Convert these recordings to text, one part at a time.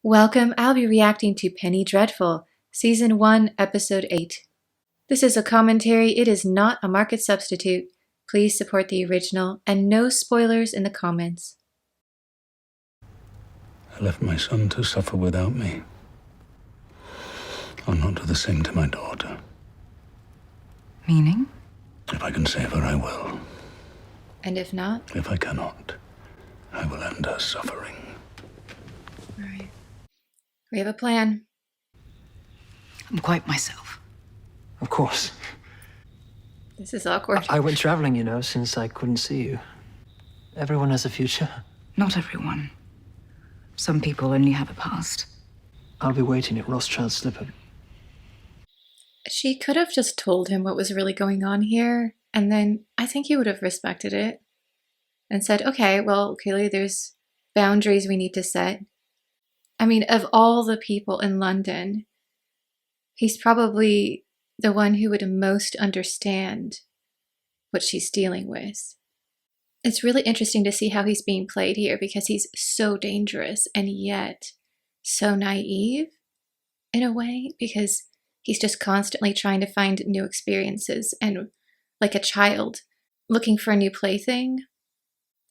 Welcome, I'll be reacting to Penny Dreadful, Season 1, Episode 8. This is a commentary, it is not a market substitute. Please support the original, and no spoilers in the comments. I left my son to suffer without me. I'll not do the same to my daughter. Meaning? If I can save her, I will. And if not? If I cannot, I will end her suffering. Alright. We have a plan. I'm quite myself. Of course. This is awkward. I went traveling, since I couldn't see you. Everyone has a future. Not everyone. Some people only have a past. I'll be waiting at Rothschild's slipper. She could have just told him what was really going on here, and then I think he would have respected it and said, okay, well, clearly there's boundaries we need to set. I mean, of all the people in London, he's probably the one who would most understand what she's dealing with. It's really interesting to see how he's being played here because he's so dangerous and yet so naive in a way, because he's just constantly trying to find new experiences and like a child looking for a new plaything.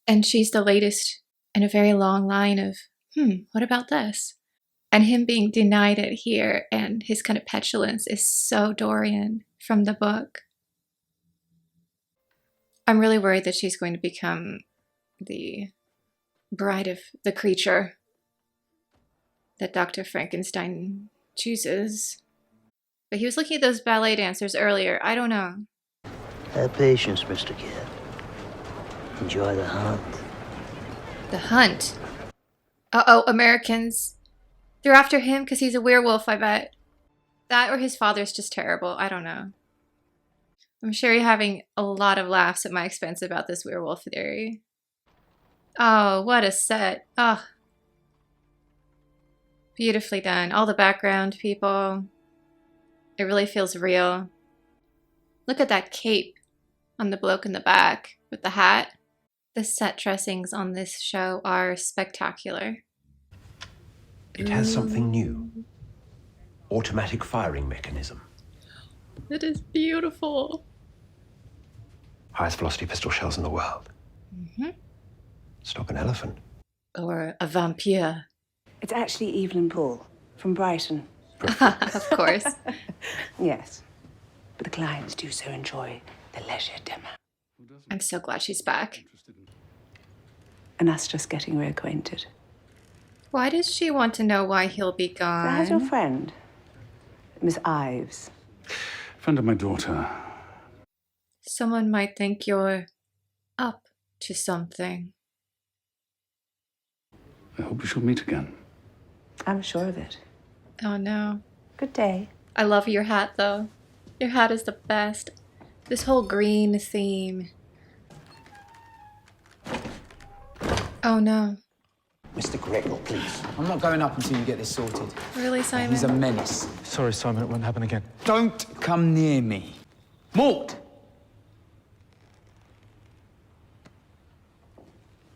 And she's the latest in a very long line of, what about this? And him being denied it here and his kind of petulance is so Dorian from the book. I'm really worried that she's going to become the bride of the creature that Dr. Frankenstein chooses. But he was looking at those ballet dancers earlier. I don't know. Have patience, Mr. Kid. Enjoy the hunt. The hunt? Uh-oh, Americans. They're after him because he's a werewolf, I bet. That or his father's just terrible. I don't know. I'm sure you're having a lot of laughs at my expense about this werewolf theory. Oh, what a set. Oh. Beautifully done. All the background people. It really feels real. Look at that cape on the bloke in the back with the hat. The set dressings on this show are spectacular. It has something new. Automatic firing mechanism. It is beautiful. Highest velocity pistol shells in the world. Stop an elephant. Or a vampire. It's actually Evelyn Poole from Brighton. Of course. Yes. But the clients do so enjoy the leisure dimmer. I'm so glad she's back. And us just getting reacquainted. Why does she want to know why he'll be So how's your gone? friend? Miss Ives. Friend of my daughter. Someone might think you're up to something. I hope we shall meet again. I'm sure of it. Oh no. Good day. I love your hat though. Your hat is the best. This whole green theme. Oh no. Mr. Gregor, please. I'm not going up until you get this sorted. Really, Simon? He's a menace. Sorry, Simon, it won't happen again. Don't come near me. Mort!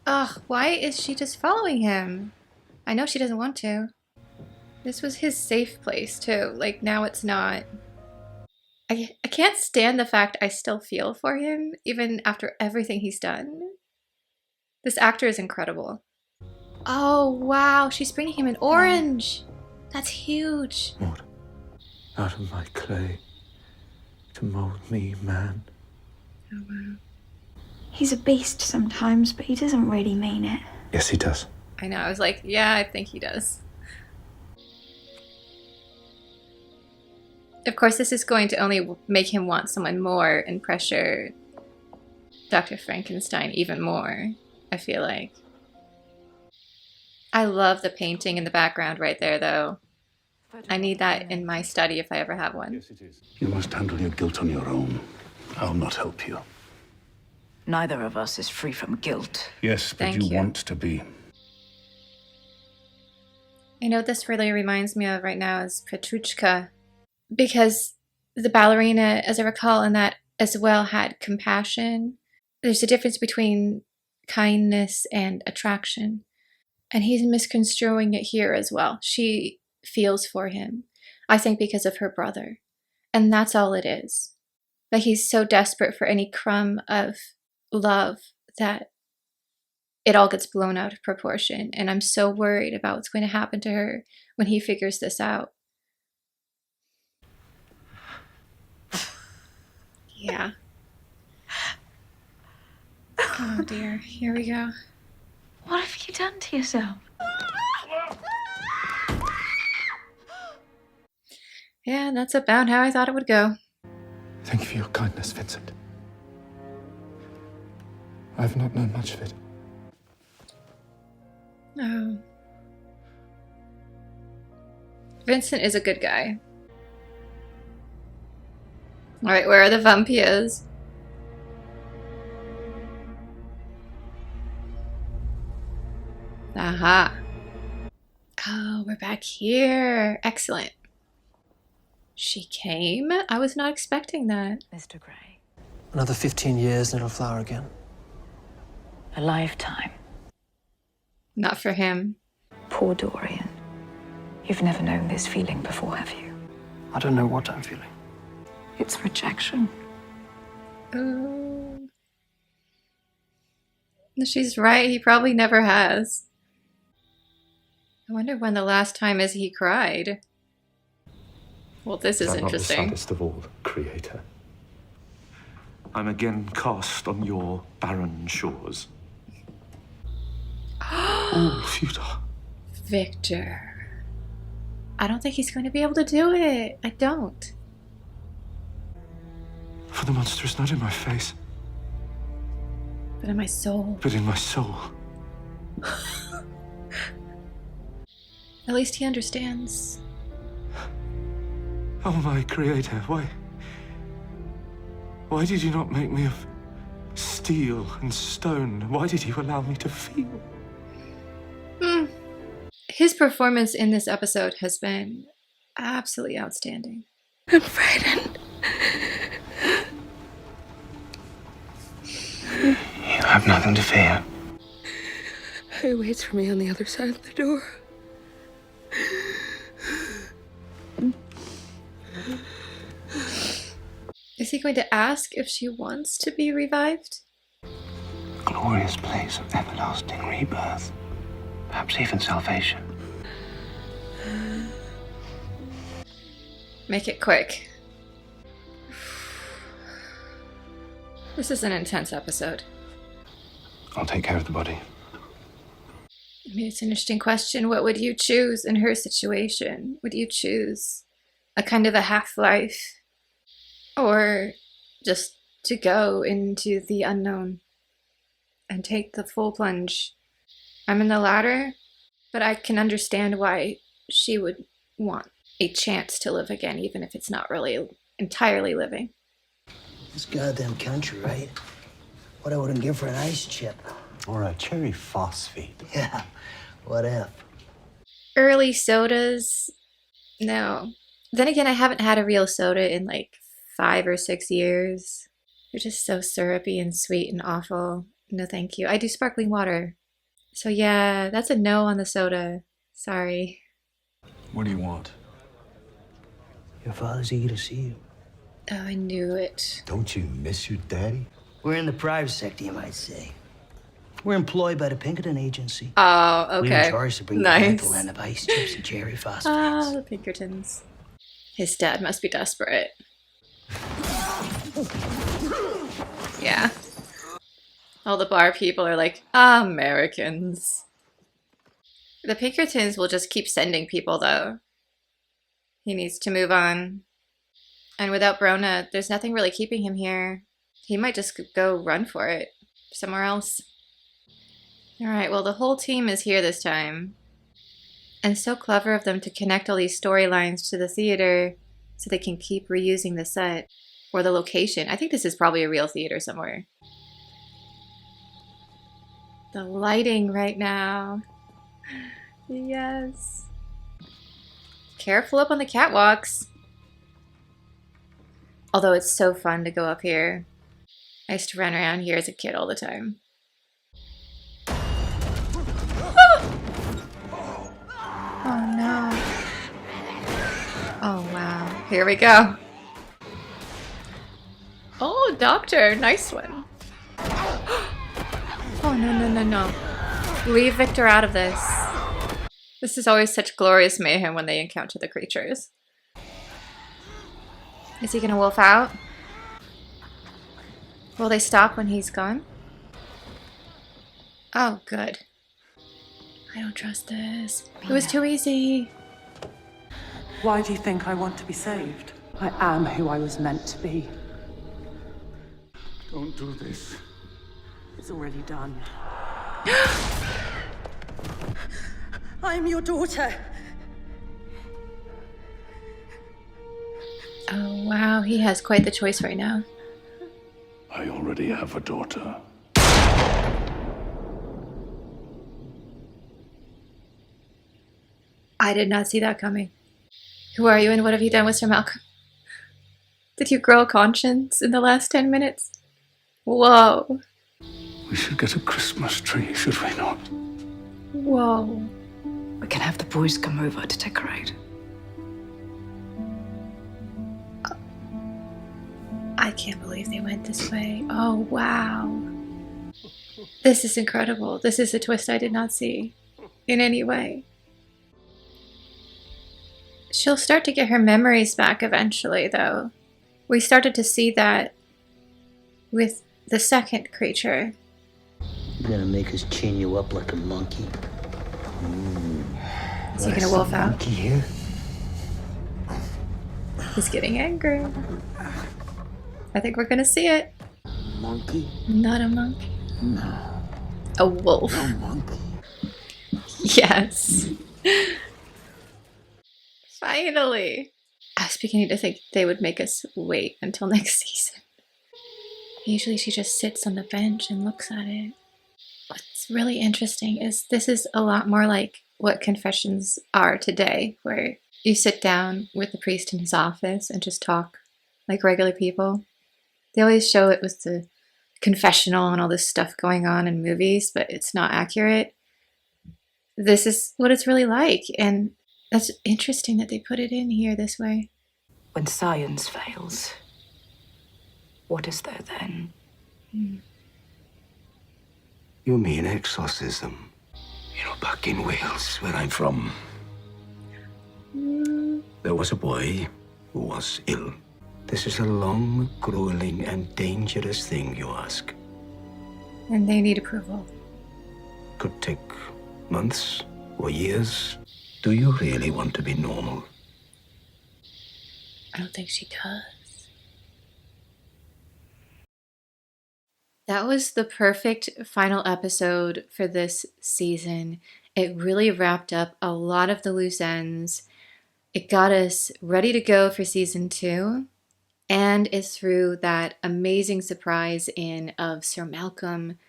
Ugh, why is she just following him? I know she doesn't want to. This was his safe place too. Like, now it's not. I can't stand the fact I still feel for him, even after everything he's done. This actor is incredible. Oh, wow, she's bringing him an orange. That's huge. Mort, out of my clay to mold me, man. Oh, wow. He's a beast sometimes, but he doesn't really mean it. Yes, he does. I know, I was like, yeah, I think he does. Of course, this is going to only make him want someone more and pressure Dr. Frankenstein even more, I feel like. I love the painting in the background right there, though. I need that in my study if I ever have one. Yes, it is. You must handle your guilt on your own. I'll not help you. Neither of us is free from guilt. Yes, but Thank you you. want to be. You know what this really reminds me of right now is Petrushka. Because the ballerina, as I recall, in that as well had compassion. There's a difference between kindness and attraction. And he's misconstruing it here as well. She feels for him, I think because of her brother. And that's all it is. That he's so desperate for any crumb of love that it all gets blown out of proportion. And I'm so worried about what's going to happen to her when he figures this out. Yeah. Oh dear, here we go. What have you done to yourself? Yeah, that's about how I thought it would go. Thank you for your kindness, Vincent. I've not known much of it. Oh. Vincent is a good guy. Alright, where are the vampires? Aha. Oh, we're back here. Excellent. She came? I was not expecting that. Mr. Grey. Another 15 years and it'll flower again. A lifetime. Not for him. Poor Dorian. You've never known this feeling before, have you? I don't know what I'm feeling. It's rejection. Oh. She's right. He probably never has. I wonder when the last time is he cried. Well, this is interesting. I'm not the saddest of all, Creator. I'm again cast on your barren shores. All futile. Victor. I don't think he's going to be able to do it. I don't. For the monster is not in my face, But in my soul. but in my soul. At least he understands. Oh, my Creator, why did you not make me of steel and stone? Why did you allow me to feel? His performance in this episode has been absolutely outstanding. I'm frightened. You have nothing to fear. He waits for me on the other side of the door. Is he going to ask if she wants to be revived? Glorious place of everlasting rebirth. Perhaps even salvation. Make it quick. This is an intense episode. I'll take care of the body. I mean, it's an interesting question. What would you choose in her situation? Would you choose a kind of a half-life? Or just to go into the unknown and take the full plunge? I'm in the latter, but I can understand why she would want a chance to live again, even if it's not really entirely living. This goddamn country, right? What I wouldn't give for an ice chip. Or a cherry phosphate. Yeah, what if? Early sodas? No. Then again, I haven't had a real soda in like 5 or 6 years. They're just so syrupy and sweet and awful. No thank you. I do sparkling water. So yeah, that's a no on the soda. Sorry. What do you want? Your father's eager to see you. Oh, I knew it. Don't you miss your daddy? We're in the private sector, you might say. We're employed by the Pinkerton Agency. Oh, We're okay. in charge to bring you back Nice. the land of ice chips and cherry phosphates. Ah, the Pinkertons. His dad must be desperate. Yeah. All the bar people are like, Americans. The Pinkertons will just keep sending people, though. He needs to move on. And without Brona, there's nothing really keeping him here. He might just go run for it somewhere else. Alright, well, the whole team is here this time. And so clever of them to connect all these storylines to the theater so they can keep reusing the set or the location. I think this is probably a real theater somewhere. The lighting right now. Yes. Careful up on the catwalks. Although it's so fun to go up here. I used to run around here as a kid all the time. Here we go. Oh, doctor, nice one. Oh, no. Leave Victor out of this. This is always such glorious mayhem when they encounter the creatures. Is he gonna wolf out? Will they stop when he's gone? Oh, good. I don't trust this. It was too easy. Why do you think I want to be saved? I am who I was meant to be. Don't do this. It's already done. I am your daughter. Oh, wow. He has quite the choice right now. I already have a daughter. I did not see that coming. Who are you and what have you done with Sir Malcolm? Did you grow a conscience in the last 10 minutes? Whoa. We should get a Christmas tree, should we not? Whoa. We can have the boys come over to decorate. I can't believe they went this way. Oh, wow. This is incredible. This is a twist I did not see in any way. She'll start to get her memories back eventually, though. We started to see that with the second creature. You're gonna make us chain you up like a monkey? Is he gonna wolf out? Monkey here? He's getting angry. I think we're gonna see it. Monkey? Not a monkey. No. A wolf. No monkey. Yes. Finally. I was beginning to think they would make us wait until next season. Usually she just sits on the bench and looks at it. What's really interesting is this is a lot more like what confessions are today, where you sit down with the priest in his office and just talk like regular people. They always show it with the confessional and all this stuff going on in movies, but it's not accurate. This is what it's really like, and that's interesting that they put it in here this way. When science fails, what is there then? You mean exorcism? You know, back in Wales, where I'm from, there was a boy who was ill. This is a long, grueling, and dangerous thing, you ask. And they need approval. Could take months or years. Do you really want to be normal? I don't think she does. That was the perfect final episode for this season. It really wrapped up a lot of the loose ends. It got us ready to go for season 2. And it threw that amazing surprise in of Sir Malcolm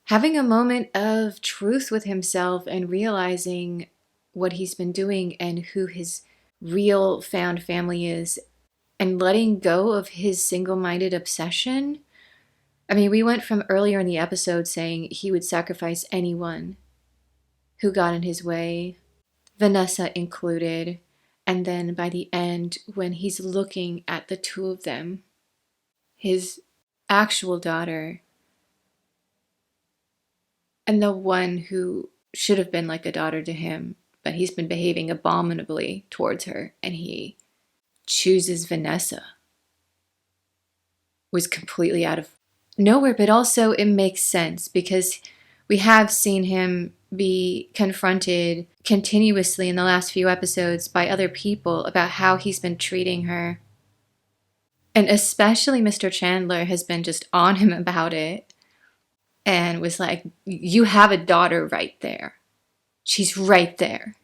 having a moment of truth with himself and realizing what he's been doing and who his real found family is, and letting go of his single-minded obsession. I mean, we went from earlier in the episode saying he would sacrifice anyone who got in his way, Vanessa included, and then by the end, when he's looking at the two of them, his actual daughter and the one who should have been like a daughter to him, but he's been behaving abominably towards her, and he chooses Vanessa, was completely out of nowhere. But also it makes sense because we have seen him be confronted continuously in the last few episodes by other people about how he's been treating her. And especially Mr. Chandler has been just on him about it and was like, you have a daughter right there. She's right there.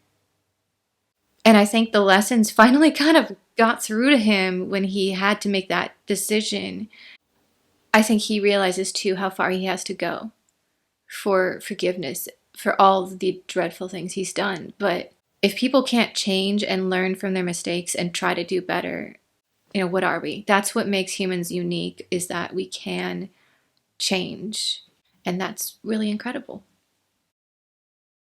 And I think the lessons finally kind of got through to him when he had to make that decision. I think he realizes too how far he has to go for forgiveness for all the dreadful things he's done. But if people can't change and learn from their mistakes and try to do better, what are we? That's what makes humans unique, is that we can change. And that's really incredible.